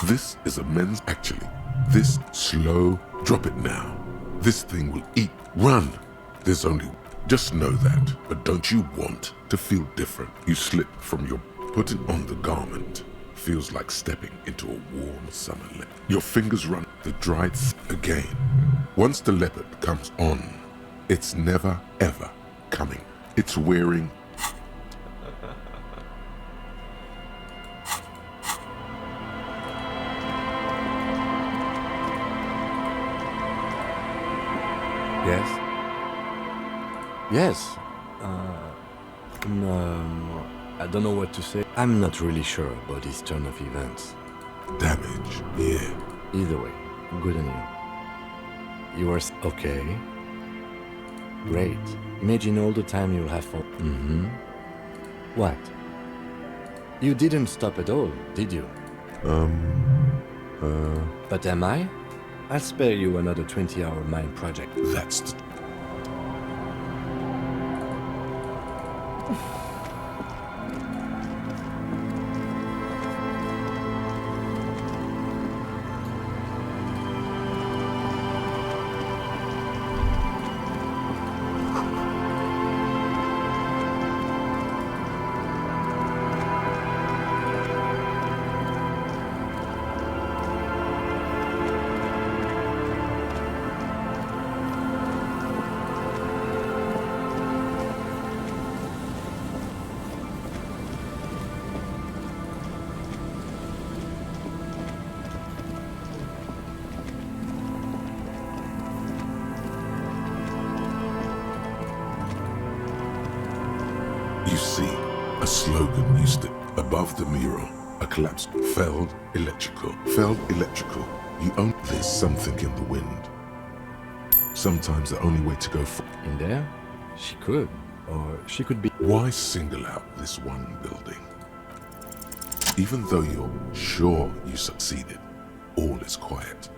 This is a men's actually. This slow, drop it now. This thing will eat. Run. There's only, just know that. But don't you want to feel different? You slip from your putting on the garment. Feels like stepping into a warm summer leopard. Your fingers run the dried again. Once the leopard comes on, it's never ever coming. It's wearing. Yes? Yes. I don't know what to say. I'm not really sure about this turn of events. Damage, yeah. Either way, good on you. You are okay? Great. Imagine all the time you'll have fun. What? You didn't stop at all, did you? But am I? I'll spare you another 20-hour mine project. That's the. You see, a slogan used it above the mural. A collapsed, felled electrical. You own. There's something in the wind. Sometimes the only way to go for. In there? She could. Or she could be. Why single out this one building? Even though you're sure you succeeded, all is quiet.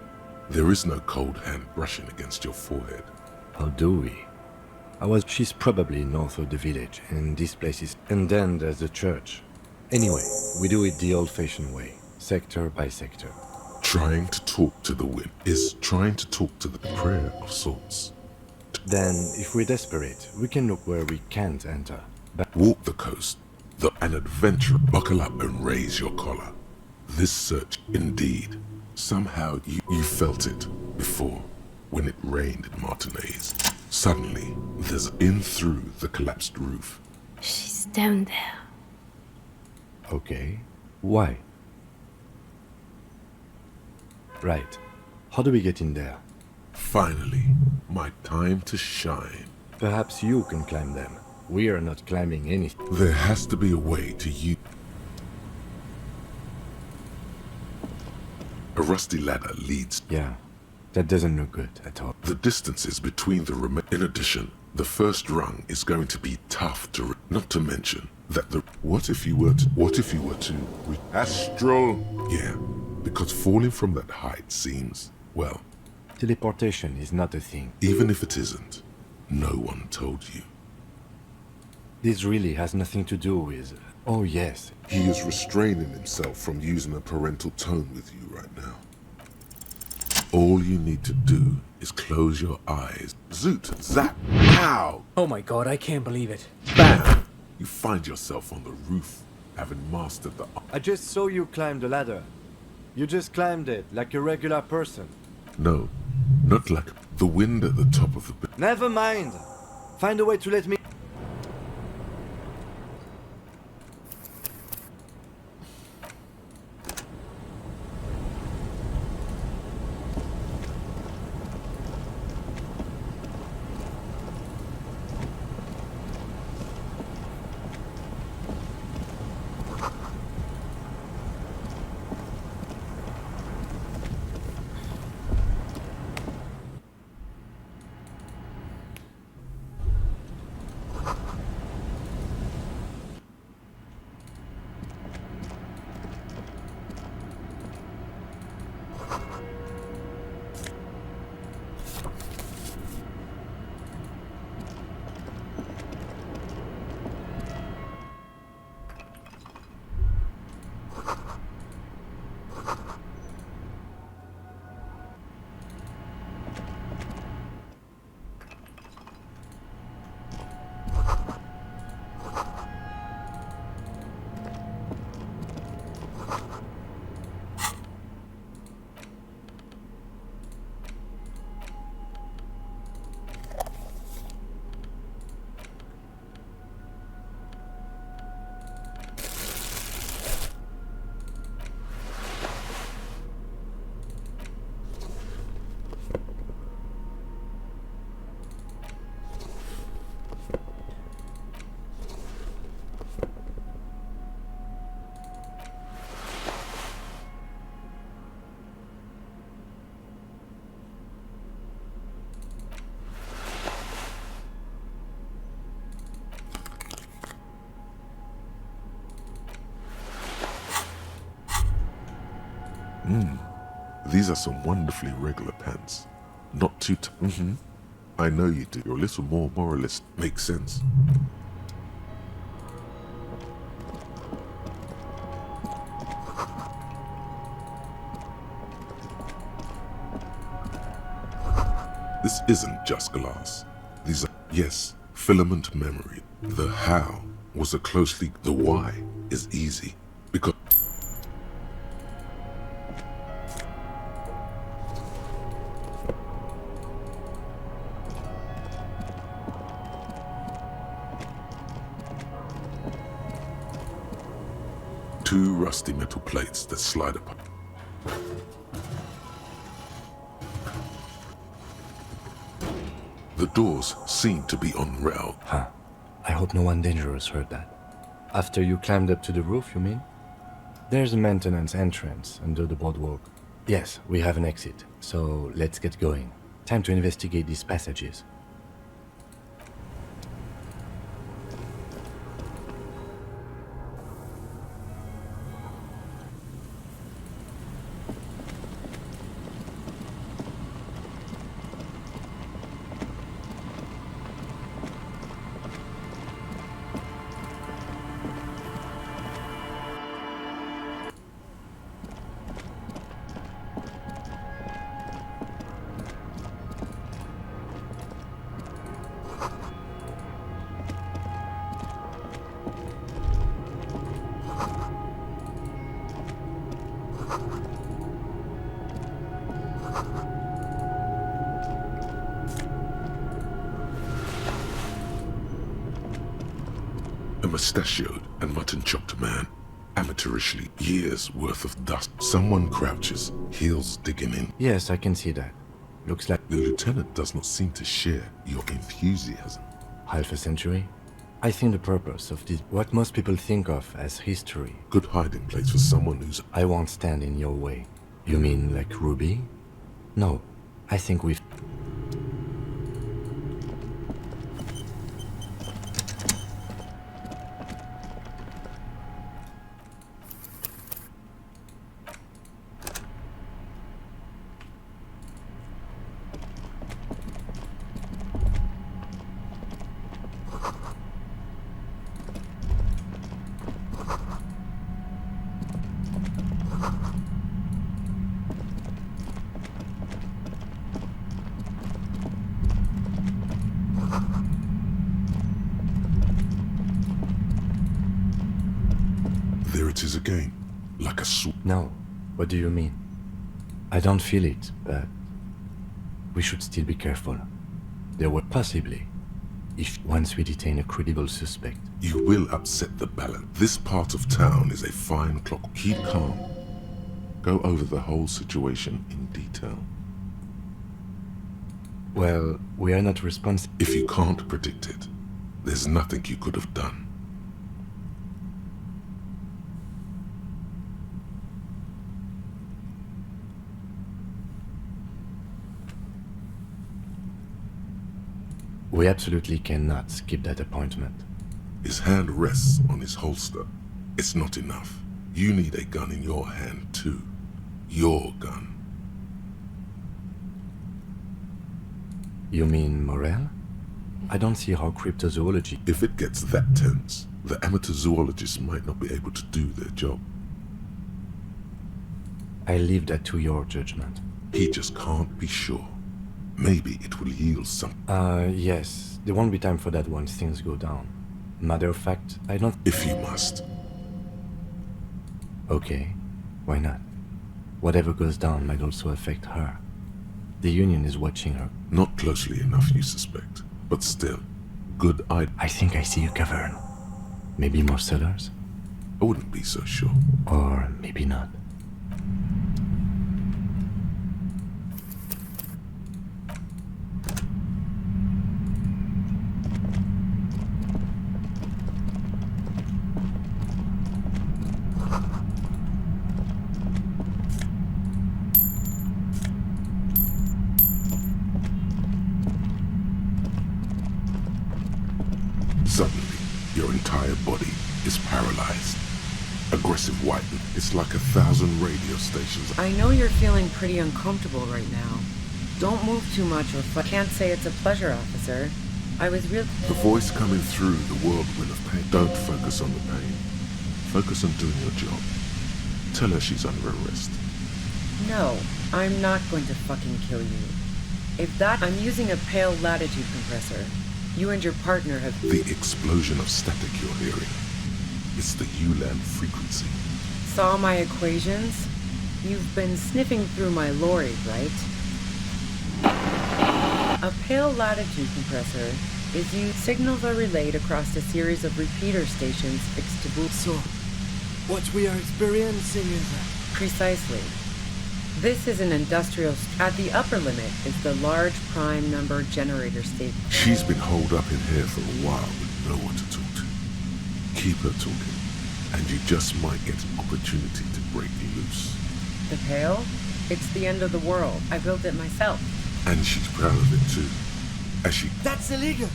There is no cold hand brushing against your forehead. How do we? She's probably north of the village, and this place is. And then there's the church. Anyway, we do it the old-fashioned way, sector by sector. Trying to talk to the wind is trying to talk to the prayer of sorts. Then, if we're desperate, we can look where we can't enter. But Walk the coast, an adventurer. Buckle up and raise your collar. This search, indeed, somehow you felt it before, when it rained in Martinez. Suddenly, there's in through the collapsed roof. She's down there. okay, why? Right. How do we get in there? Finally, my time to shine. Perhaps you can climb them. We are not climbing anything. There has to be a way to use. A rusty ladder leads. Yeah, that doesn't look good at all. The distances between the In addition, the first rung is going to be tough to. Not to mention that the. What if you were to. Astral. Yeah, because falling from that height seems, well. Teleportation is not a thing. Even if it isn't, no one told you. This really has nothing to do with. Oh yes. He is restraining himself from using a parental tone with you right now. All you need to do is close your eyes. Zoot, zap, pow! Oh my god, I can't believe it. Bam! You find yourself on the roof, having mastered the. I just saw you climb the ladder. You just climbed it like a regular person. No, not like the wind at the top of the. Never mind. Find a way to let me. These are some wonderfully regular pants. Not too I know you do. You're a little more moralist. Makes sense. This isn't just glass. These are, yes, filament memory. The how was a closely, the why is easy. Because two rusty metal plates that slide apart. The doors seem to be on rail. Huh. I hope no one dangerous heard that. After you climbed up to the roof, you mean? There's a maintenance entrance under the boardwalk. Yes, we have an exit, so let's get going. Time to investigate these passages. A mustachioed and mutton-chopped man, amateurishly, years worth of dust. Someone crouches, heels digging in. Yes, I can see that. Looks like The lieutenant does not seem to share your enthusiasm. half a century. I think the purpose of this, what most people think of as history, Good hiding place for someone who's... I won't stand in your way. You mean like Ruby? No, I think we've... There it is again, like a sword. No, what do you mean? I don't feel it, but we should still be careful. There were possibly, if once we detain a credible suspect. You will upset the balance. This part of town is a fine clock. Keep calm. Go over the whole situation in detail. Well, we are not responsible. If you can't predict it, there's nothing you could have done. We absolutely cannot skip that appointment. His hand rests on his holster. It's not enough. You need a gun in your hand too. Your gun. You mean Morel? I don't see how cryptozoology... If it gets that tense, the amateur zoologists might not be able to do their job. I leave that to your judgment. He just can't be sure. Maybe it will yield some. Yes. There won't be time for that once things go down. Matter of fact, I don't... If you must. Okay. Why not? Whatever goes down might also affect her. The Union is watching her. Not closely enough, you suspect. But still, good idea. I think I see a cavern. Maybe more cellars? I wouldn't be so sure. Or maybe not. Suddenly, your entire body is paralyzed. Aggressive whitening. It's like 1,000 radio stations. I know you're feeling pretty uncomfortable right now. Don't move too much or can't say it's a pleasure, officer. I was real. The voice coming through the whirlwind of pain. Don't focus on the pain. Focus on doing your job. Tell her she's under arrest. No, I'm not going to fucking kill you. I'm using a pale latitude compressor. You and your partner have... The explosion of static you're hearing. It's the ULAN frequency. Saw my equations? You've been sniffing through my lorry, right? A pale latitude compressor is used. Signals are relayed across a series of repeater stations fixed to boot. So, what we are experiencing is Precisely. This is an industrial... At the upper limit is the large prime number generator state. She's been holed up in here for a while with no one to talk to. Keep her talking, and you just might get an opportunity to break loose. The pale? It's the end of the world. I built it myself. And she's proud of it too. As she... That's illegal.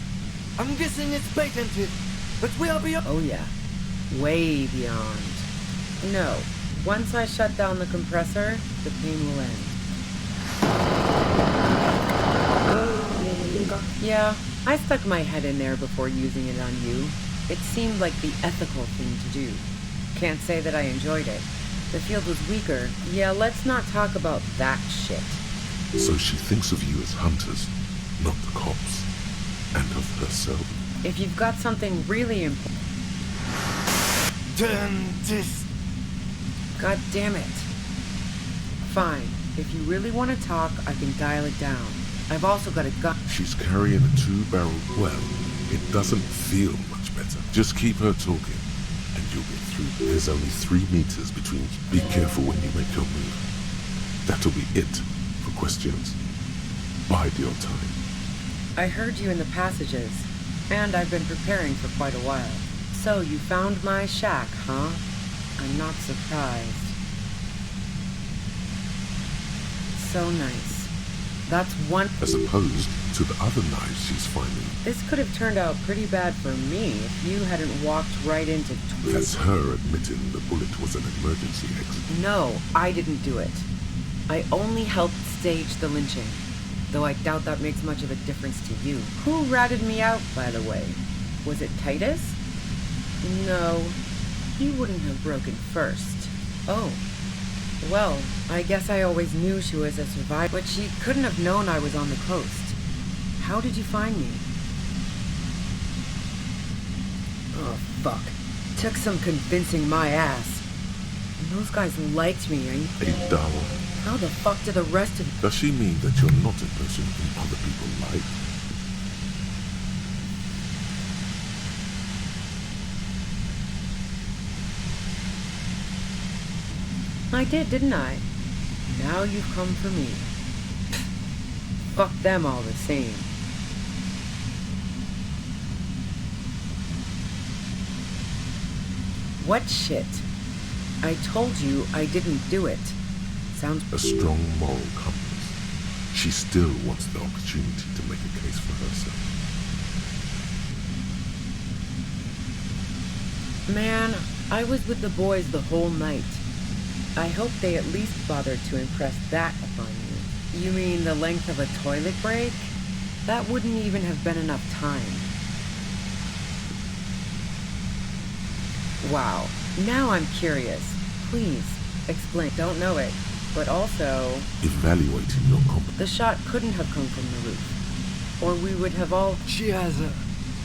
I'm guessing it's patented, but we are beyond... Oh yeah. Way beyond. No. Once I shut down the compressor, the pain will end. Yeah, I stuck my head in there before using it on you. It seemed like the ethical thing to do. Can't say that I enjoyed it. The field was weaker. Yeah, let's not talk about that shit. So she thinks of you as hunters, not the cops. And of herself. If you've got something really important... Turn this... God damn it. Fine. If you really want to talk, I can dial it down. I've also got a gun. She's carrying a 2-barrel... Well, it doesn't feel much better. Just keep her talking, and you'll get through. There's only 3 meters between you. Be careful when you make your move. That'll be it for questions. Bide your time. I heard you in the passages, and I've been preparing for quite a while. So you found my shack, huh? I'm not surprised. So nice. That's one... As opposed to the other knives she's finding. This could have turned out pretty bad for me if you hadn't walked right into... That's her admitting the bullet was an emergency exit. No, I didn't do it. I only helped stage the lynching. Though I doubt that makes much of a difference to you. Who ratted me out, by the way? Was it Titus? No. He wouldn't have broken first. Oh. Well, I guess I always knew she was a survivor, but she couldn't have known I was on the coast. How did you find me? Oh, fuck. Took some convincing my ass. And those guys liked me, and... Hey, darling. How the fuck did the rest of... Does she mean that you're not a person whom other people like? I did, didn't I? Now you've come for me. Fuck them all the same. What shit? I told you I didn't do it. Sounds... A strong moral compass. She still wants the opportunity to make a case for herself. Man, I was with the boys the whole night. I hope they at least bothered to impress that upon you. You mean the length of a toilet break? That wouldn't even have been enough time. Wow. Now I'm curious. Please, explain. Don't know it. But also... Evaluating your competence. The shot couldn't have come from the roof. Or we would have all... She has a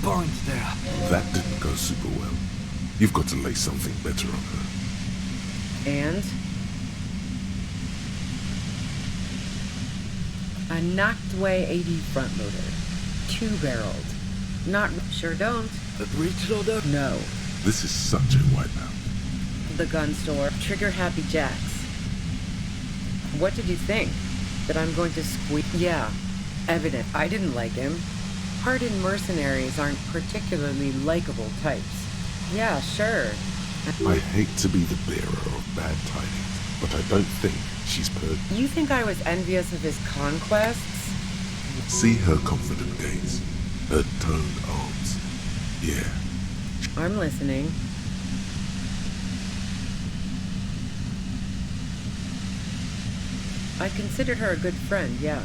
point there. That didn't go super well. You've got to lay something better on her. And? A knocked-away 80 front-loader. 2-barreled. Not... Sure don't. A breech loader? No. This is such a wipeout. The gun store. Trigger-happy jacks. What did you think? That I'm going to squeak? Yeah. Evident. I didn't like him. Hardened mercenaries aren't particularly likable types. Yeah, sure. I hate to be the bearer of bad tidings, but I don't think she's You think I was envious of his conquests? See her confident gaze, her toned arms. Yeah. I'm listening. I considered her a good friend, yeah.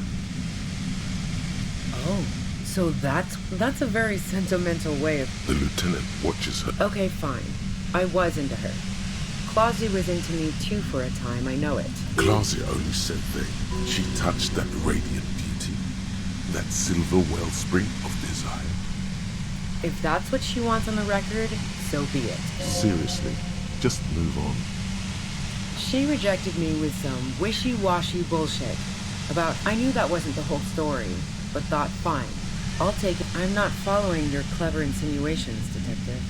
Oh, so that's a very sentimental way of... The lieutenant watches her. Okay, fine. I was into her. Claudia was into me too for a time, I know it. Claudia only said thing. She touched that radiant beauty, that silver wellspring of desire. If that's what she wants on the record, so be it. Seriously, just move on. She rejected me with some wishy-washy bullshit about I knew that wasn't the whole story, but thought, fine, I'll take it. I'm not following your clever insinuations, detective.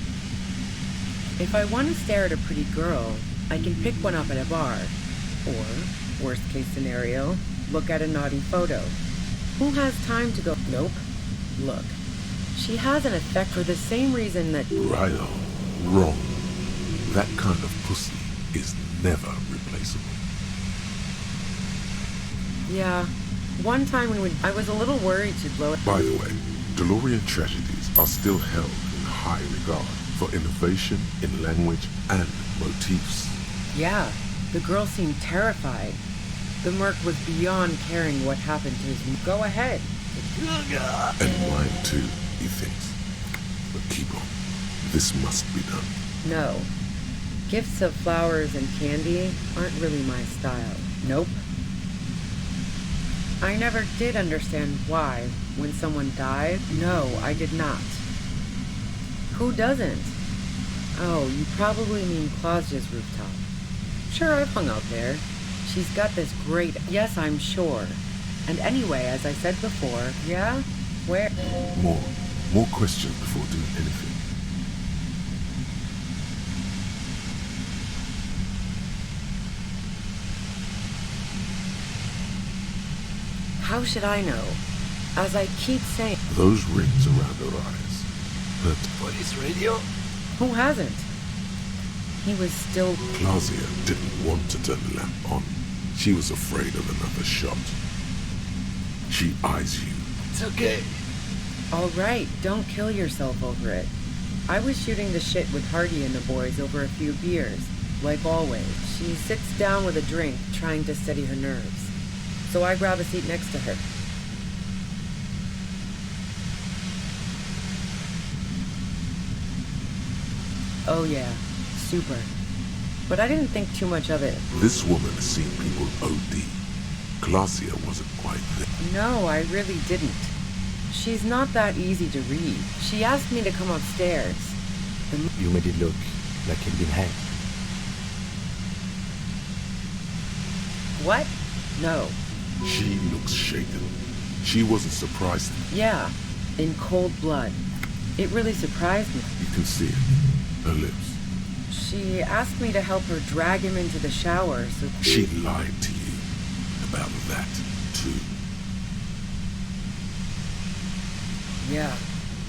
If I want to stare at a pretty girl, I can pick one up at a bar. Or, worst case scenario, look at a naughty photo. Who has time to go, nope, look. She has an effect for the same reason that... Right on. Wrong. That kind of pussy is never replaceable. Yeah, one time when I was a little worried she'd blow it. By the way, DeLorean tragedies are still held in high regard for innovation in language and motifs. Yeah, the girl seemed terrified. The merc was beyond caring what happened to his... Go ahead. And mine too, he thinks. But keep on. This must be done. No. Gifts of flowers and candy aren't really my style. Nope. I never did understand why, when someone died. No, I did not. Who doesn't? Oh, you probably mean Claudia's rooftop. Sure, I've hung out there. She's got this great... Yes, I'm sure. And anyway, as I said before, yeah? Where... More questions before doing anything. How should I know? As I keep saying... Those rings around her eyes. Hurt. Police radio? Who hasn't? He was still... Claudia didn't want to turn the lamp on. She was afraid of another shot. She eyes you. It's okay. All right, don't kill yourself over it. I was shooting the shit with Hardy and the boys over a few beers, like always. She sits down with a drink, trying to steady her nerves. So I grab a seat next to her. Oh yeah, super. But I didn't think too much of it. This woman has seen people OD. Claudia wasn't quite there. No, I really didn't. She's not that easy to read. She asked me to come upstairs. You made it look like he'd been hanged. What? No. She looks shaken. She wasn't surprised. Yeah, in cold blood. It really surprised me. You can see it. Her lips. She asked me to help her drag him into the shower, so... She lied to you about that, too. Yeah.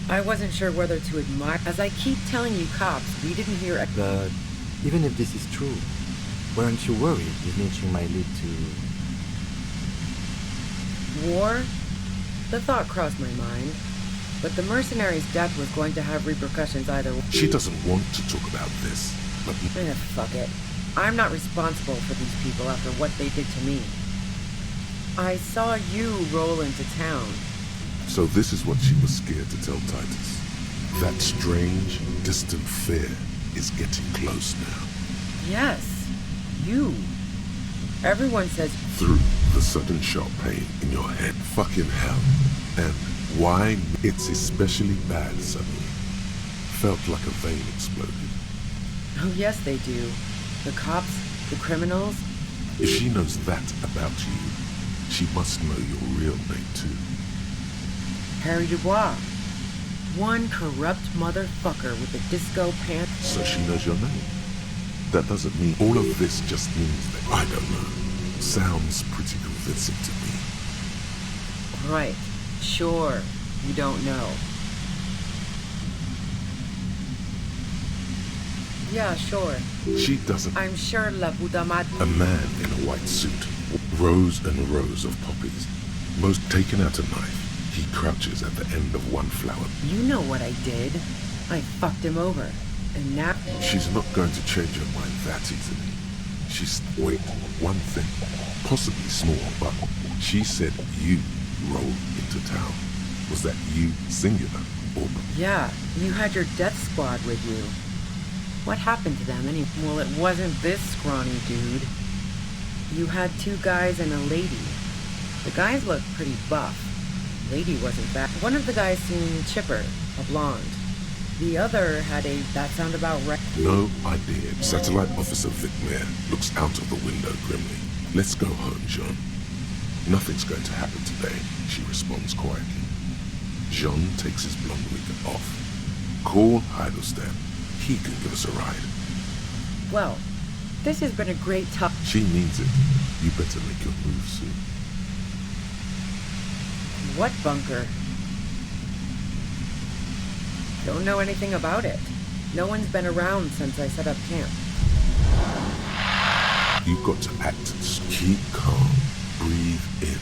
I wasn't sure whether to admire... As I keep telling you cops, we didn't hear... But even if this is true, weren't you worried the snitching might lead to... War? The thought crossed my mind. But the mercenary's death was going to have repercussions either way. She doesn't want to talk about this, but... Fuck it. I'm not responsible for these people after what they did to me. I saw you roll into town. So this is what she was scared to tell Titus. That strange, distant fear is getting close now. Yes. You. Everyone says... Through the sudden sharp pain in your head. Fucking hell. And why it's especially bad suddenly. Felt like a vein exploded. Oh, yes, they do. The cops, the criminals. If she knows that about you, she must know your real name too. Harry Dubois. One corrupt motherfucker with a disco pants. So she knows your name. That doesn't mean all of this just means that, I don't know, sounds pretty convincing to me. Right. Sure. You don't know. Yeah, sure. She doesn't. I'm sure La Puta Madre. A man in a white suit, rows and rows of poppies. Most taken out a knife. He crouches at the end of one flower. You know what I did. I fucked him over. And now... She's not going to change her mind that easily. She's, wait, one thing, possibly small, but she said you rolled into town. Was that you singular, or? Yeah, you had your death squad with you. What happened to them anyway? Well, it wasn't this scrawny dude. You had 2 guys and a lady. The guys looked pretty buff. Lady wasn't bad. One of the guys seemed chipper, a blonde. The other had a, that sound about right. No idea. Satellite Officer Vic Mayer looks out of the window grimly. Let's go home, Jean. Nothing's going to happen today, she responds quietly. Jean takes his blonde wig off. Call Heidelstein. He can give us a ride. Well, this has been a great talk. She means it. You better make your move soon. What bunker? Don't know anything about it. No one's been around since I set up camp. You've got to act. Keep calm. Breathe in.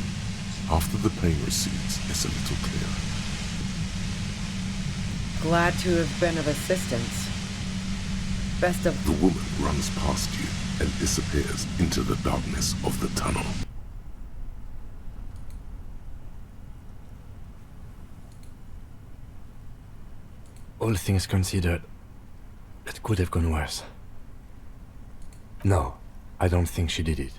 After the pain recedes, it's a little clearer. Glad to have been of assistance. Best of... The woman runs past you and disappears into the darkness of the tunnel. All things considered, it could have gone worse. No, I don't think she did it.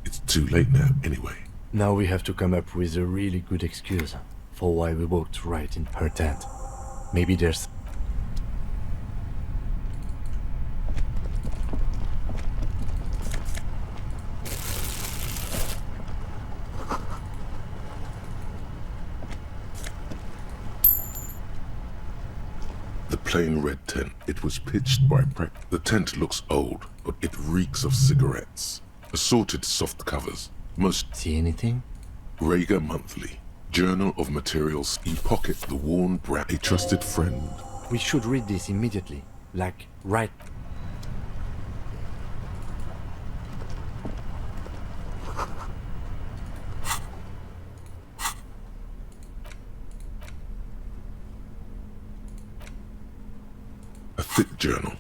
It's too late now, anyway. Now we have to come up with a really good excuse for why we walked right in her tent. Maybe there's... The plain red tent. It was pitched by The tent looks old, but it reeks of cigarettes. Assorted soft covers. Most See anything? Rager Monthly. Journal of Materials. You pocket the worn brown. A trusted friend. We should read this immediately. Like, right... A thick journal.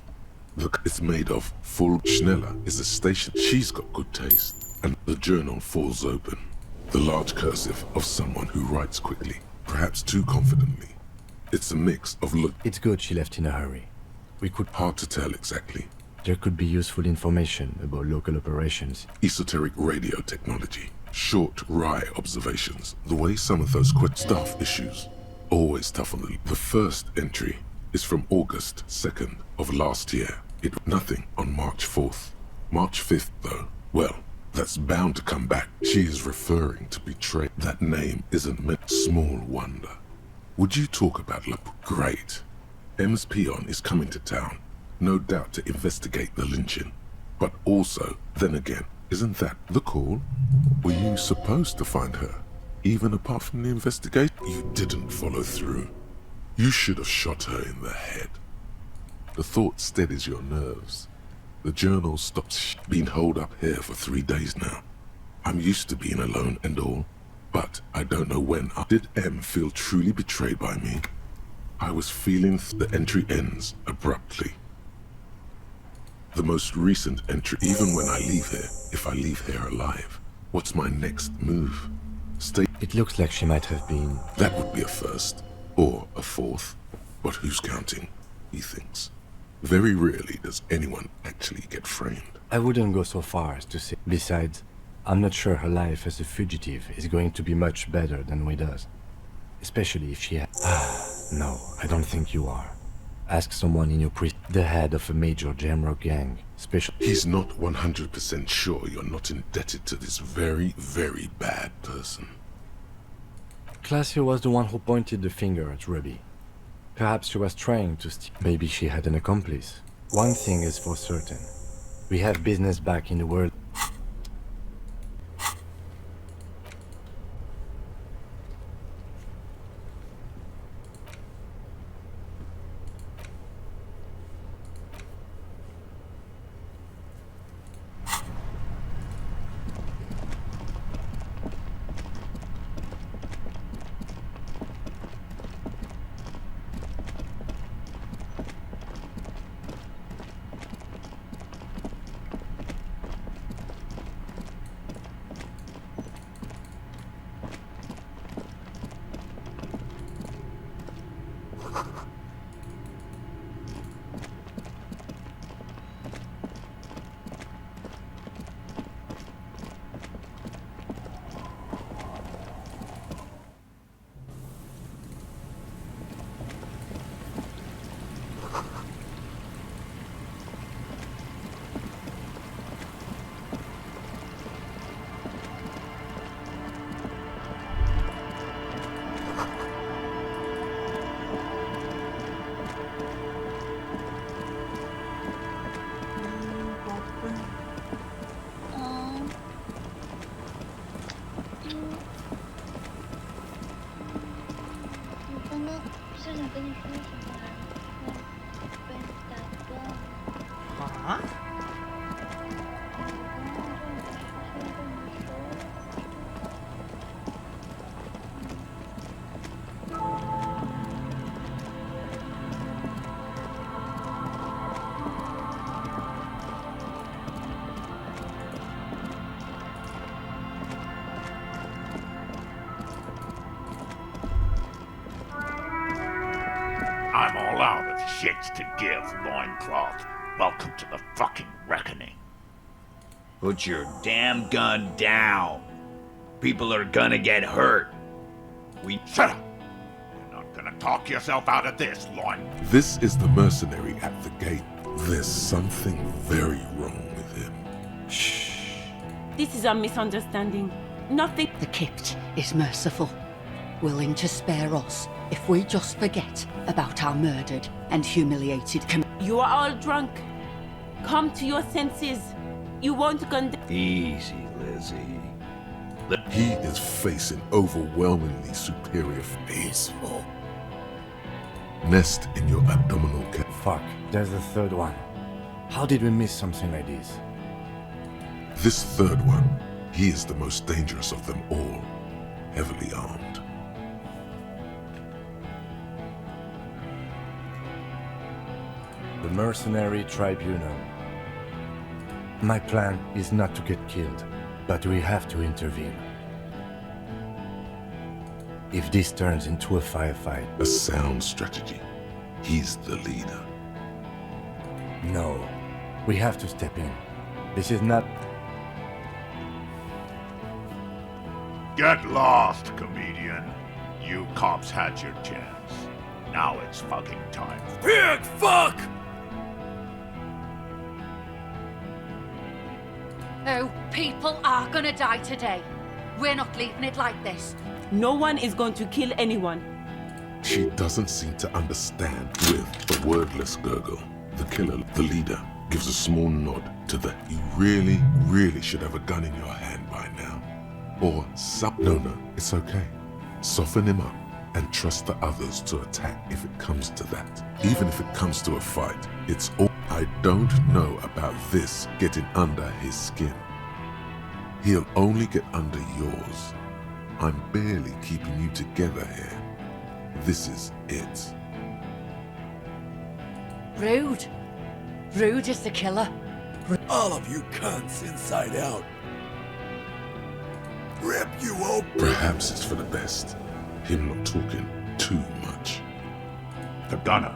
Look, it's made of full. Schneller is a station. She's got good taste. And the journal falls open. The large cursive of someone who writes quickly, perhaps too confidently. It's a mix of look. It's good she left in a hurry. We could... Hard to tell exactly. There could be useful information about local operations. Esoteric radio technology. Short, wry observations. The way some of those quick staff issues. Always tough on the first entry is from August 2nd of last year. Nothing on March 4th. March 5th, though. Well, that's bound to come back. She is referring to betrayal. That name isn't meant. Small wonder. Would you talk about luck? Great. M's peon is coming to town. No doubt to investigate the lynching. But also, then again, isn't that the call? Were you supposed to find her? Even apart from the investigation? You didn't follow through. You should have shot her in the head. The thought steadies your nerves. The journal stops. Been holed up here for 3 days now. I'm used to being alone and all, but I don't know when. Did M feel truly betrayed by me? I was feeling the entry ends abruptly. The most recent entry, even when I leave here, if I leave here alive, what's my next move? Stay. It looks like she might have been... That would be a first, or a fourth. But who's counting? He thinks. Very rarely does anyone actually get framed. I wouldn't go so far as to say... Besides, I'm not sure her life as a fugitive is going to be much better than Weda's. Especially if she has... No, I don't think you are. Ask someone in your the head of a major Jamrock gang, special... He's not 100% sure you're not indebted to this very, very bad person. Classio was the one who pointed the finger at Ruby. Perhaps she was trying to Maybe she had an accomplice. One thing is for certain. We have business back in the world. shits to give, loincloth. Welcome to the fucking reckoning. Put your damn gun down. People are gonna get hurt. Shut up! You're not gonna talk yourself out of this, loin. This is the mercenary at the gate. There's something very wrong with him. Shh. This is a misunderstanding. Nothing. The Kipt is merciful, willing to spare us if we just forget about our murdered and humiliated You are all drunk. Come to your senses. You won't Easy, Lizzie. He is facing overwhelmingly superior peaceful. Nest in your abdominal cavity. Fuck, there's a third one. How did we miss something like this? This third one, he is the most dangerous of them all, heavily armed. The Mercenary Tribunal. My plan is not to get killed, but we have to intervene. If this turns into a firefight... A sound strategy. He's the leader. No, we have to step in. This is not... Get lost, comedian. You cops had your chance. Now it's fucking time. Big fuck! Oh, people are gonna die today. We're not leaving it like this. No one is going to kill anyone. She doesn't seem to understand. With a wordless gurgle, the killer, the leader, gives a small nod to the you really, really should have a gun in your hand by now. Or some... No, it's okay. Soften him up and trust the others to attack if it comes to that. Even if it comes to a fight, it's all... I don't know about this getting under his skin. He'll only get under yours. I'm barely keeping you together here. This is it. Rude. Rude is the killer. All of you cunts inside out. Rip you open. Perhaps it's for the best. Him not talking too much. The gunner.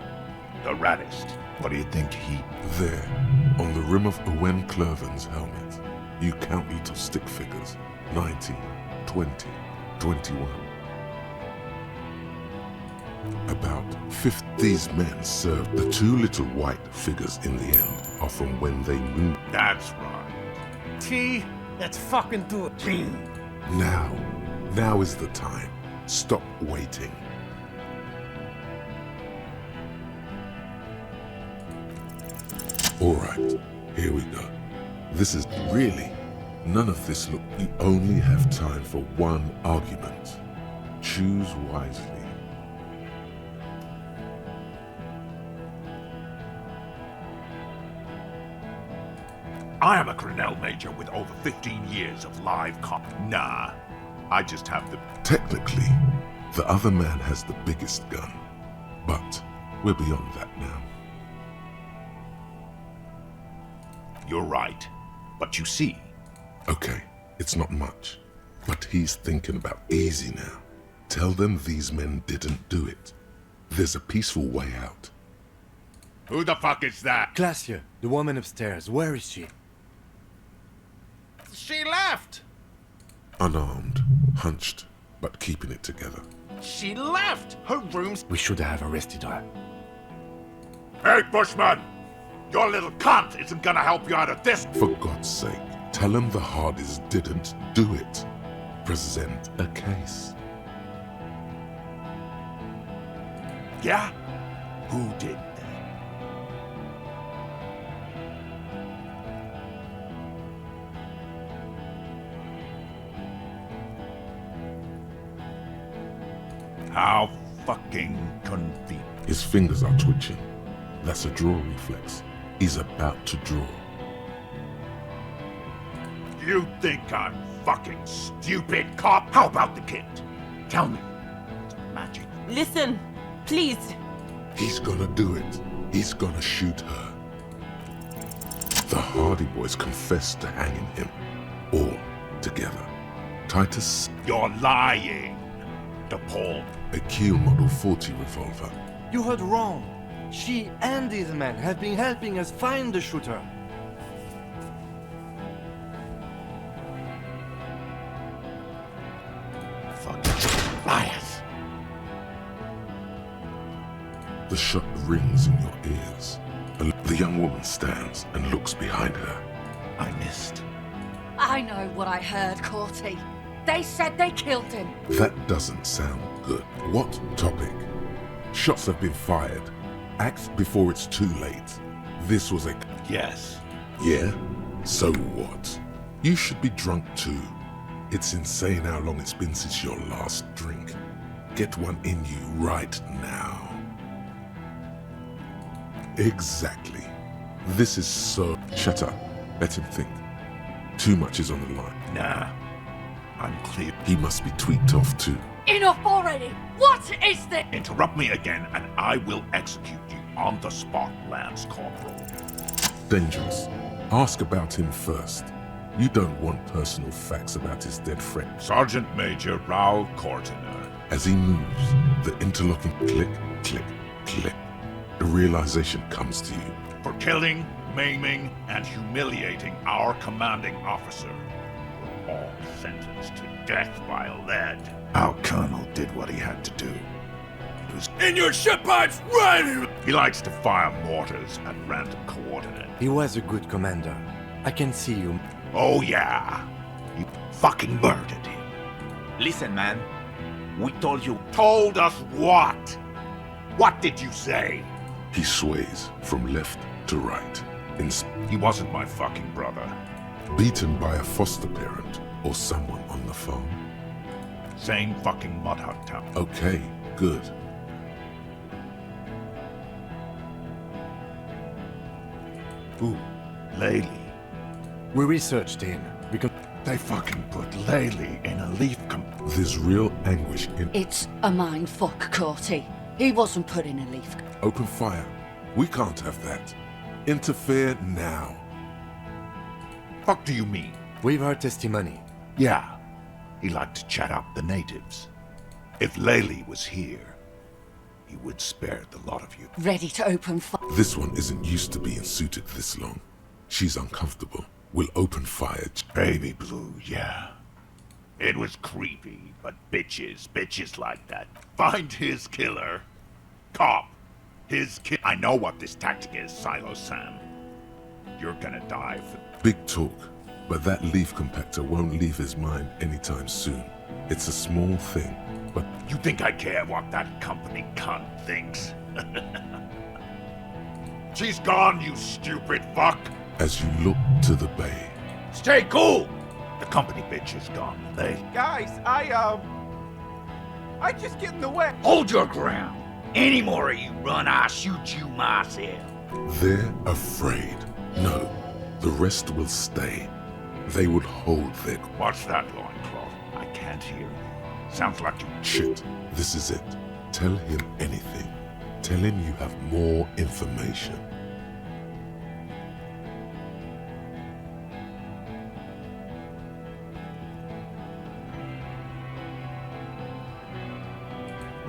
The raddest. What do you think he... There, on the rim of Owen Clerven's helmet, you count little stick figures. 19, 20, 21. About 50. These men served. The two little white figures in the end are from when they moved. That's right. T, let's fucking do it. T. Now is the time. Stop waiting. All right, here we go. This is really, none of this look. You only have time for one argument. Choose wisely. I am a Grinnell major with over 15 years of live comp. Nah, I just have the... Technically, the other man has the biggest gun, but we're beyond that now. You're right. But you see... Okay, it's not much, but he's thinking about easy now. Tell them these men didn't do it. There's a peaceful way out. Who the fuck is that? Glacia, the woman upstairs, where is she? She left. Unarmed, hunched, but keeping it together. She left. Her room's... We should have arrested her. Hey, Bushman! Your little cunt isn't gonna help you out of this! For God's sake, tell him the Hardys didn't do it. Present a case. Yeah? Who did that? How fucking convenient. His fingers are twitching. That's a draw reflex. He's about to draw. You think I'm fucking stupid, cop? How about the kid? Tell me. It's magic. Listen, please. He's gonna do it. He's gonna shoot her. The Hardy Boys confessed to hanging him. All together. Titus, You're lying. DePaul. a Kiel Model 40 revolver. You heard wrong. She and these men have been helping us find the shooter. Fucking liars. The shot rings in your ears. The young woman stands and looks behind her. I missed. I know what I heard, Corty. They said they killed him. That doesn't sound good. What topic? Shots have been fired. Act before it's too late. This was a... Yes. Yeah? So what? You should be drunk too. It's insane how long it's been since your last drink. Get one in you right now. Exactly. This is so... Shut up. Let him think. Too much is on the line. Nah. I'm clear. He must be tweaked off too. Enough already! What is this? Interrupt me again and I will execute you on the spot, Lance Corporal. Dangerous. Ask about him first. You don't want personal facts about his dead friend. Sergeant Major Raoul Cortiner. As he moves, the interlocking click, click, click. The realization comes to you. For killing, maiming, and humiliating our commanding officer. We're all sentenced to death by lead. Our colonel did what he had to do. It was in your ship pipes, right? He likes to fire mortars at random coordinates. He was a good commander. I can see you. Oh yeah, you fucking murdered him. Listen, man. We told you. Told us what? What did you say? He sways from left to right. He wasn't my fucking brother. Beaten by a foster parent or someone on the phone. Same fucking mud hut town. Okay, good. Who? Laylee. We researched him. They fucking put Laylee in a leaf There's real anguish in... It's a mind fuck, Corty. He wasn't put in a leaf. Open fire. We can't have that. Interfere now. Fuck do you mean? We've heard testimony. Yeah. He liked to chat up the natives. If Laylee was here, he would spare the lot of you. Ready to open fire. This one isn't used to being suited this long. She's uncomfortable. We'll open fire. Baby Blue, yeah. It was creepy, but bitches like that. Find his killer. Cop. His kill. I know what this tactic is, Silo Sam. You're gonna die for... Big talk, but that leaf compactor won't leave his mind anytime soon. It's a small thing, but... You think I care what that company cunt thinks? She's gone, you stupid fuck! As you look to the bay... Stay cool! The company bitch is gone. Guys, I just get in the way. Hold your ground. Any more of you run, I'll shoot you myself. They're afraid. No, the rest will stay. They would hold their... What's that, loincloth? I can't hear. Sounds like you... Shit, this is it. Tell him anything. Tell him you have more information.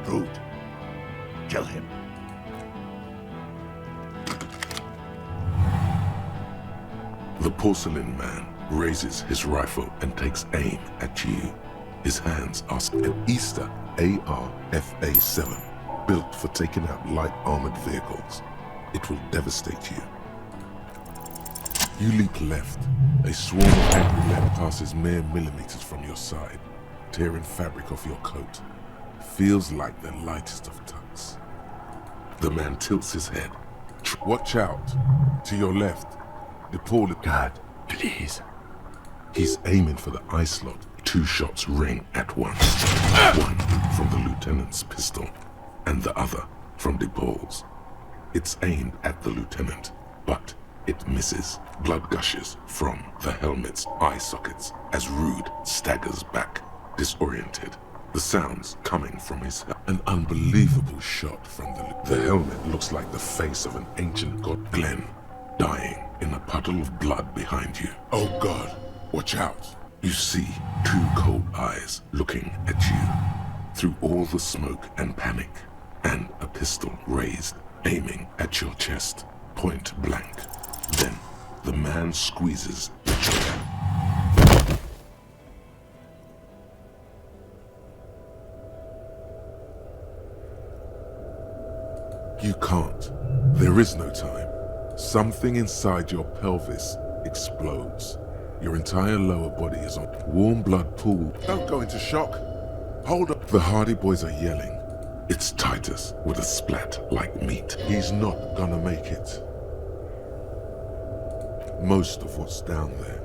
Rude. Kill him. The porcelain man raises his rifle and takes aim at you. His hands are an Easter AR-FA-7, built for taking out light armored vehicles. It will devastate you. You leap left. A swarm of angry men passes mere millimeters from your side, tearing fabric off your coat. Feels like the lightest of tucks. The man tilts his head. Watch out! To your left. The poor God, please. He's aiming for the eye slot. 2 shots ring at once. One from the lieutenant's pistol, and the other from the balls. It's aimed at the lieutenant, but it misses. Blood gushes from the helmet's eye sockets as Rude staggers back, disoriented. The sounds coming from his head. An unbelievable shot from the helmet looks like the face of an ancient god, Glenn, dying in a puddle of blood behind you. Oh God, watch out. You see 2 cold eyes looking at you through all the smoke and panic, and a pistol raised aiming at your chest, point blank. Then, the man squeezes the trigger. You can't. There is no time. Something inside your pelvis explodes. Your entire lower body is on warm blood pool. Don't go into shock. Hold up. The Hardy Boys are yelling. It's Titus with a splat like meat. He's not gonna make it. Most of what's down there,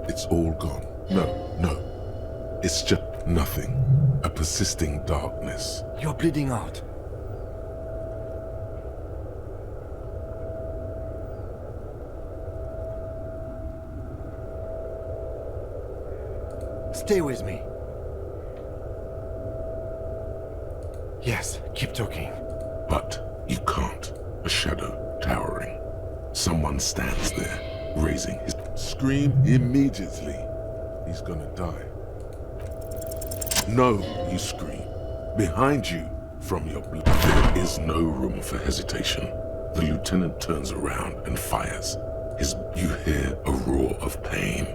it's all gone. No. It's just nothing. A persisting darkness. You're bleeding out. Stay with me. Yes, keep talking. But you can't. A shadow towering. Someone stands there, raising his... Scream immediately. He's gonna die. No, you scream. Behind you, from your blood. There is no room for hesitation. The lieutenant turns around and fires. You hear a roar of pain.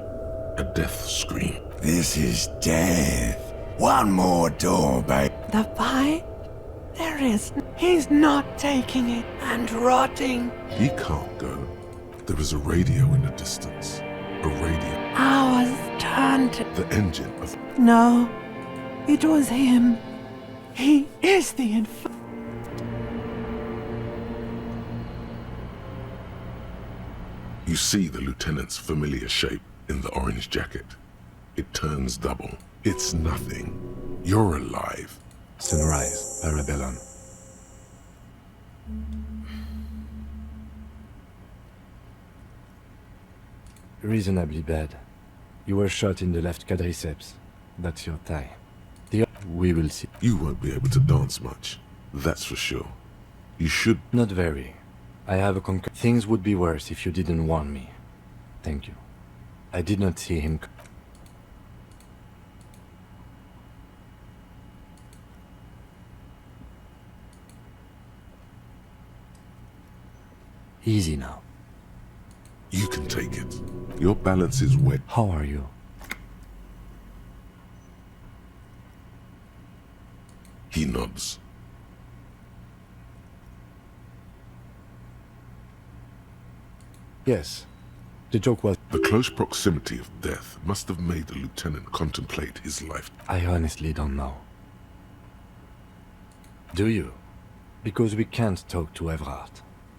A death scream. This is death. One more door, babe. The fight? There is. He's not taking it and rotting. He can't go. There is a radio in the distance. A radio. Ours turned. The engine of... No. It was him. He is the You see the lieutenant's familiar shape in the orange jacket. It turns double. It's nothing. You're alive. Sunrise, Parabellum. Reasonably bad. You were shot in the left quadriceps. That's your thigh. We will see. You won't be able to dance much. That's for sure. You should... Not very. I have a Things would be worse if you didn't warn me. Thank you. I did not see him. Easy now. You can take it. Your balance is wet. How are you? He nods. Yes. The joke was... The close proximity of death must have made the lieutenant contemplate his life. I honestly don't know. Do you? Because we can't talk to Everard.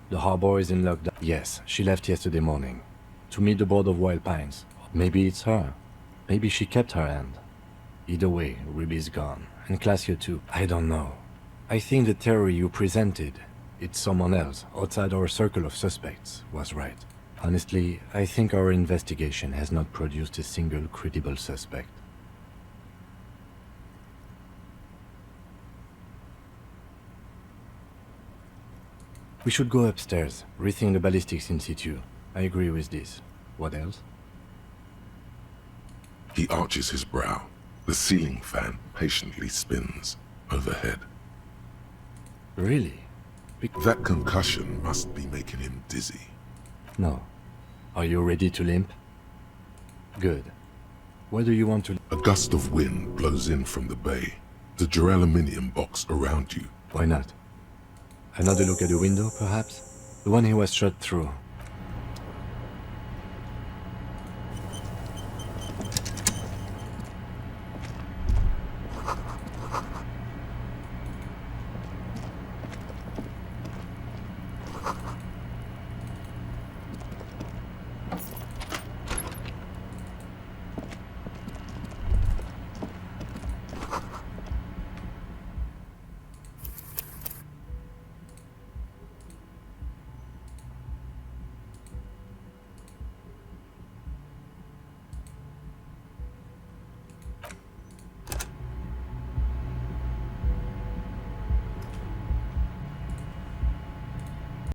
The harbor is in lockdown. Yes, she left yesterday morning. To meet the board of Wild Pines. Maybe it's her. Maybe she kept her hand. Either way, Ruby's gone. And Classio too. I don't know. I think the theory you presented, it's someone else, outside our circle of suspects, was right. Honestly, I think our investigation has not produced a single credible suspect. We should go upstairs, rethink the ballistics in situ. I agree with this. What else? He arches his brow. The ceiling fan patiently spins overhead. Really? That concussion must be making him dizzy. No. Are you ready to limp? Good. Where do you want to... A gust of wind blows in from the bay. The duraluminum box around you. Why not? Another look at the window, perhaps? The one he was shot through.